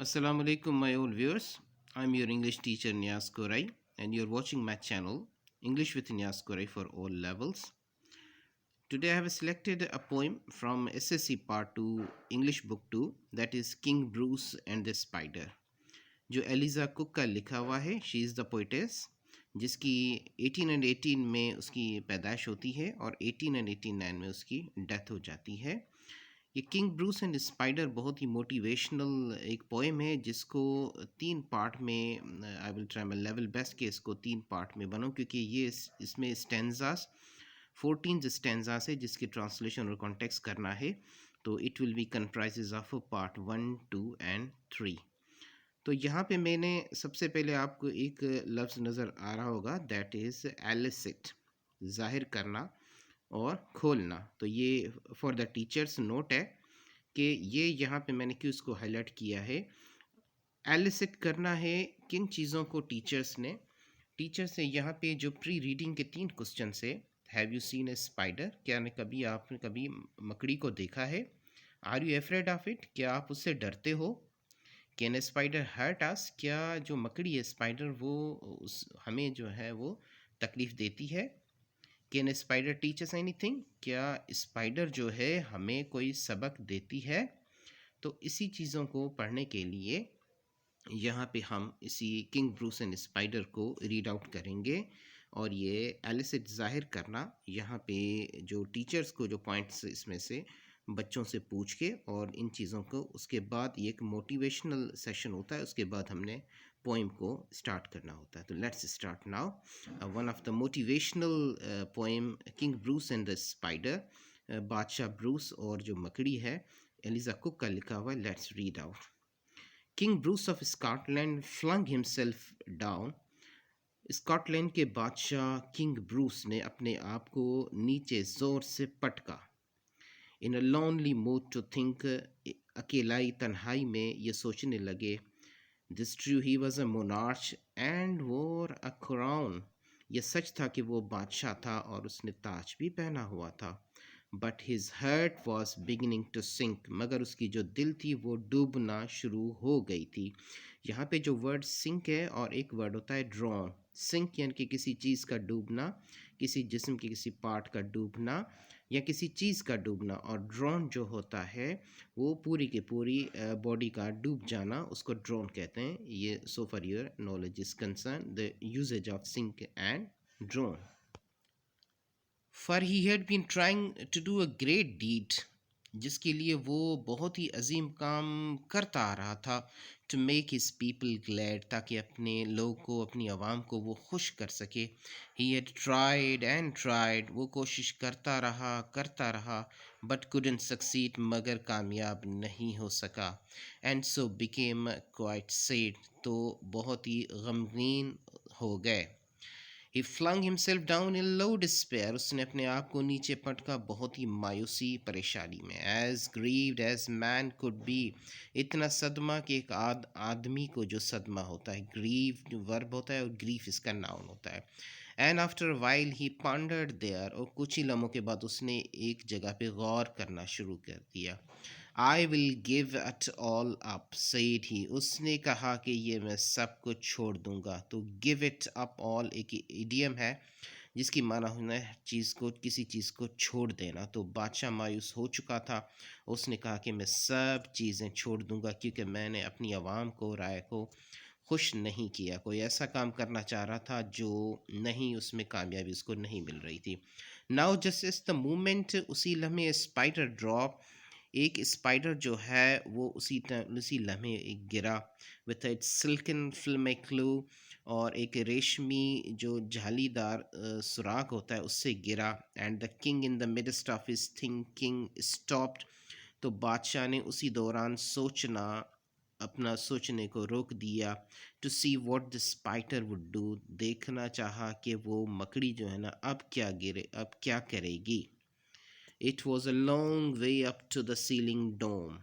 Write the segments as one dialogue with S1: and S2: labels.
S1: Assalamu alaikum, my old viewers. I'm your English teacher Niaz Korai, and you're watching my channel English with Niaz Korai for all levels. Today I have selected a poem from SSC Part 2 English Book 2, that is King Bruce and the Spider, जो Elijah cook का लिखा हुआ है. She is the poetess जिसकी 1818 में उसकी पैदाइश होती है और 1889 में उसकी डेथ हो जाती है. ये किंग ब्रूस एंड स्पाइडर बहुत ही मोटिवेशनल एक पोएम है जिसको 3 पार्ट में I will try my level best के इसको 3 पार्ट में बनाऊं, क्योंकि ये इसमें स्टैंजास 14 स्टैंजास है जिसकी ट्रांसलेशन और कॉन्टेक्स्ट करना है. तो it will be comprises of part 1, 2 and 3. तो यहाँ पे मैंने सबसे पहले आपको एक लफ्ज़ नज़र आ रहा होगा, दैट इज़ एलिसिट, ज़ाहिर करना और खोलना. तो ये फॉर द टीचर्स नोट है कि ये यहाँ पे मैंने क्यों इसको हाईलाइट किया है. एलिसिट करना है किन चीज़ों को टीचर से यहाँ पे जो प्री रीडिंग के 3 क्वेश्चन से, have you seen a spider, क्या ने कभी आपने कभी मकड़ी को देखा है. Are you afraid of it, क्या आप उससे डरते हो. Can a spider hurt us, क्या जो मकड़ी है स्पाइडर वो हमें जो है वो तकलीफ़ देती है. Can a spider teach us anything, क्या स्पाइडर जो है हमें कोई सबक देती है. तो इसी चीज़ों को पढ़ने के लिए यहाँ पे हम इसी किंग ब्रूस एंड स्पाइडर को रीड आउट करेंगे. और ये एलिसिट ज़ाहिर करना, यहाँ पे जो टीचर्स को जो पॉइंट्स इसमें से बच्चों से पूछ के और इन चीज़ों को, उसके बाद ये एक मोटिवेशनल सेशन होता है, उसके बाद हमने पोइम को स्टार्ट करना होता है. तो let's start now. One of the motivational poem, king Bruce and the spider, बादशाह ब्रूस और जो मकड़ी है, एलिजा कुक का लिखा हुआ है. Let's read out. King Bruce of Scotland flung himself down. Scotland के बादशाह किंग ब्रूस ने अपने आप को नीचे जोर से पटका. In a lonely mood to think, अकेलाई तन्हाई में ये सोचने लगे. This true he was a monarch and wore a crown, ये सच था कि वो बादशाह था और उसने ताज भी पहना हुआ था. But his heart was beginning to sink, मगर उसकी जो दिल थी वो डूबना शुरू हो गई थी. यहाँ पे जो वर्ड सिंक है और एक वर्ड होता है ड्रॉन. सिंक यानी कि किसी चीज़ का डूबना, किसी जिस्म के किसी पार्ट का डूबना या किसी चीज़ का डूबना. और ड्रोन जो होता है वो पूरी की पूरी बॉडी का डूब जाना, उसको ड्रोन कहते हैं. ये so far your knowledge is concern the usages of sink and drone. For he had been trying to do a great deed, जिसके लिए वो बहुत ही अजीम काम करता आ रहा था. To make his people glad, ताकि अपने लोग को, अपनी आवाम को वो खुश कर सके. He had tried and tried, वो कोशिश करता रहा बट कुडंट सक्सीड, मगर कामयाब नहीं हो सका. And so became quite sad, तो बहुत ही गमगीन हो गए. He flung himself down in low despair, उसने अपने आप को नीचे पटका बहुत ही मायूसी परेशानी में. As grieved as man could be, इतना सदमा कि एक आदमी को जो सदमा होता है, ग्रीव वर्ब होता है और ग्रीफ इसका नाउन होता है. And after while he pondered there, और कुछ ही लम्हों के बाद उसने एक जगह पे गौर करना शुरू कर दिया. I will give it all up said he, उसने कहा कि ये मैं सब कुछ छोड़ दूंगा. तो गिव इट अप ऑल एक इडियम है जिसकी माना होना है चीज़ को, किसी चीज़ को छोड़ देना. तो बादशाह मायूस हो चुका था, उसने कहा कि मैं सब चीज़ें छोड़ दूंगा क्योंकि मैंने अपनी आवाम को, राय को खुश नहीं किया. कोई ऐसा काम करना चाह रहा था जो नहीं, उसमें कामयाबी उसको नहीं मिल रही थी. नाउ जस्ट इस द मोमेंट, उसी लम्हे स्पाइडर ड्रॉप, एक स्पाइडर जो है वो उसी लम्हे एक गिरा. With it silken film clue, और एक रेशमी जो झालीदार सुराख होता है उससे गिरा. And the king in the midst of his thinking stopped, तो बादशाह ने उसी दौरान अपना सोचने को रोक दिया. To see what the spider would do, देखना चाहा कि वो मकड़ी जो है ना अब क्या करेगी. It was a long way up to the ceiling dome,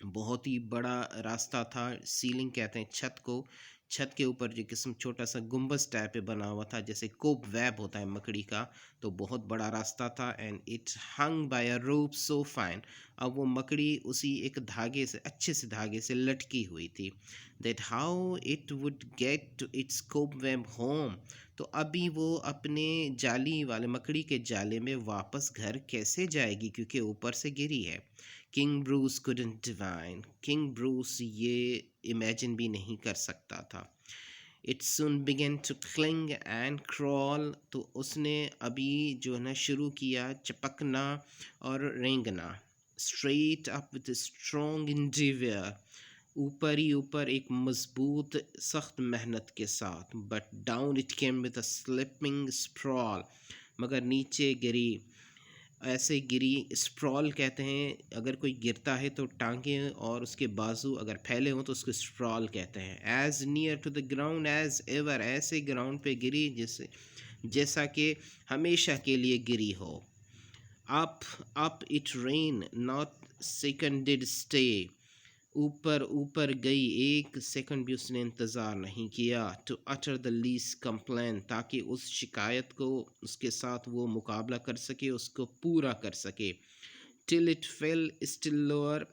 S1: बहुत ही बड़ा रास्ता था. सीलिंग कहते हैं छत को, छत के ऊपर जो किस्म छोटा सा गुंबज टाइप पे बना हुआ था, जैसे कोप वेब होता है मकड़ी का, तो बहुत बड़ा रास्ता था। And it hung by a rope so fine, अब वो मकड़ी उसी एक धागे से, अच्छे से धागे से लटकी हुई थी। That how it would get to its cobweb home, तो अभी वो अपने जाली वाले मकड़ी के जाले में वापस घर कैसे जाएगी, क्योंकि ऊपर से गिरी है। King Bruce couldn't divine, king Bruce ये इमेजिन भी नहीं कर सकता था। It soon began to cling and crawl, तो उसने अभी जो है ना शुरू किया चपकना और रेंगना। straight up with a strong endeavor, ऊपर ही ऊपर एक मजबूत सख्त मेहनत के साथ। But down it came with a slipping sprawl, मगर नीचे गिरी ऐसे गिरी। स्प्रॉल कहते हैं, अगर कोई गिरता है तो टांगे और उसके बाजू अगर फैले हों तो उसको स्प्रॉल कहते हैं। As near to the ground as ever, ऐसे ग्राउंड पे गिरी जैसे जैसा कि हमेशा के लिए गिरी हो। Up up it rain not second did stay, ऊपर ऊपर गई, एक सेकंड भी उसने इंतज़ार नहीं किया। To utter the least complaint, ताकि उस शिकायत को उसके साथ वो मुकाबला कर सके, उसको पूरा कर सके। Till it fail still lower,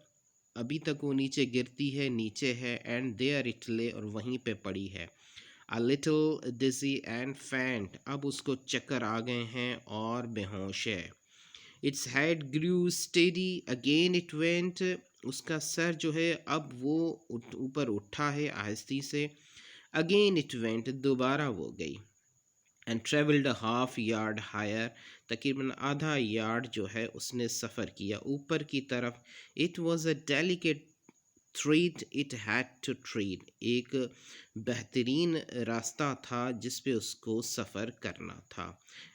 S1: अभी तक वो नीचे गिरती है, नीचे है। एंड देयर इट ले, और वहीं पे पड़ी है। A little dizzy and faint, अब उसको चक्कर आ गए हैं और बेहोश है। Its head grew steady again it went, उसका सर जो है अब वो ऊपर उठा है आहिस्ती से। अगेन इट वेंट, दोबारा वो गई। And travelled half yard higher, तकरीबन आधा यार्ड जो है उसने सफ़र किया ऊपर की तरफ। It was a delicate thread it had to tread, एक बेहतरीन रास्ता था जिस पे उसको सफ़र करना था।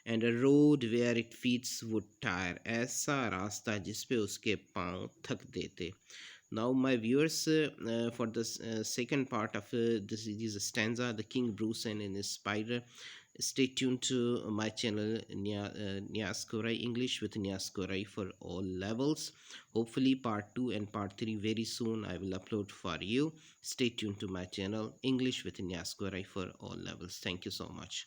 S1: And a road where its feet would tire, ऐसा रास्ता जिस पे उसके पाँव थक देते। Now, my viewers, for the second part of this stanza, the King Bruce and his spider, stay tuned to my channel, Nias Korai English with Nias Korai for all levels. Hopefully, part 2 and part 3 very soon I will upload for you. Stay tuned to my channel, English with Nias Korai for all levels. Thank you so much.